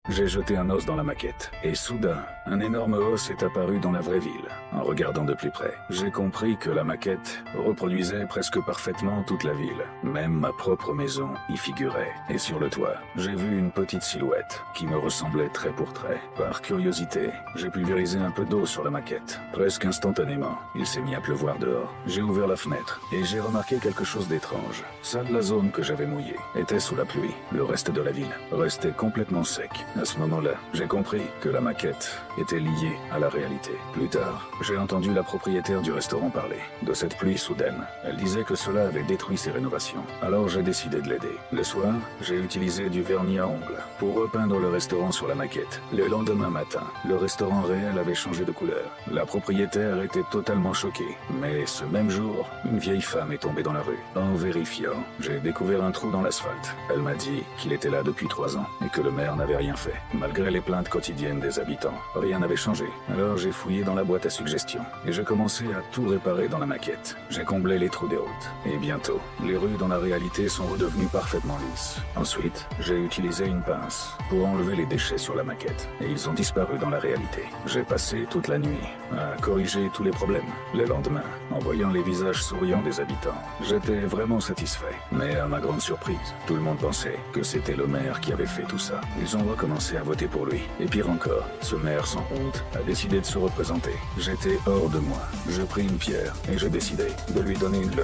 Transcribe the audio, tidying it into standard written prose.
J'ai jeté un os dans la maquette, et soudain, un énorme os est apparu dans la vraie ville. En regardant de plus près, j'ai compris que la maquette reproduisait presque parfaitement toute la ville. Même ma propre maison y figurait. Et sur le toit, j'ai vu une petite silhouette qui me ressemblait trait pour trait. Par curiosité, j'ai pulvérisé un peu d'eau sur la maquette. Presque instantanément, il s'est mis à pleuvoir dehors. J'ai ouvert la fenêtre, et j'ai remarqué quelque chose d'étrange. Seule la zone que j'avais mouillée était sous la pluie. Le reste de la ville restait complètement sec. À ce moment-là, j'ai compris que la maquette était liée à la réalité. Plus tard, j'ai entendu la propriétaire du restaurant parler de cette pluie soudaine. Elle disait que cela avait détruit ses rénovations. Alors j'ai décidé de l'aider. Le soir, j'ai utilisé du vernis à ongles pour repeindre le restaurant sur la maquette. Le lendemain matin, le restaurant réel avait changé de couleur. La propriétaire était totalement choquée. Mais ce même jour, une vieille femme est tombée dans la rue. En vérifiant, j'ai découvert un trou dans l'asphalte. Elle m'a dit qu'il était là depuis 3 ans et que le maire n'avait rien fait. Malgré les plaintes quotidiennes des habitants, rien n'avait changé. Alors j'ai fouillé dans la boîte à suggestions et j'ai commencé à tout réparer dans la maquette. J'ai comblé les trous des routes. Et bientôt, les rues dans la réalité sont redevenues parfaitement lisses. Ensuite, j'ai utilisé une pince pour enlever les déchets sur la maquette et ils ont disparu dans la réalité. J'ai passé toute la nuit à corriger tous les problèmes. Le lendemain, en voyant les visages souriants des habitants, j'étais vraiment satisfait. Mais à ma grande surprise, tout le monde pensait que c'était le maire qui avait fait tout ça. Ils ont recommencé à voter pour lui. Et pire encore, ce maire sans honte a décidé de se représenter. J'étais hors de moi. Je pris une pierre et j'ai décidé de lui donner une leçon.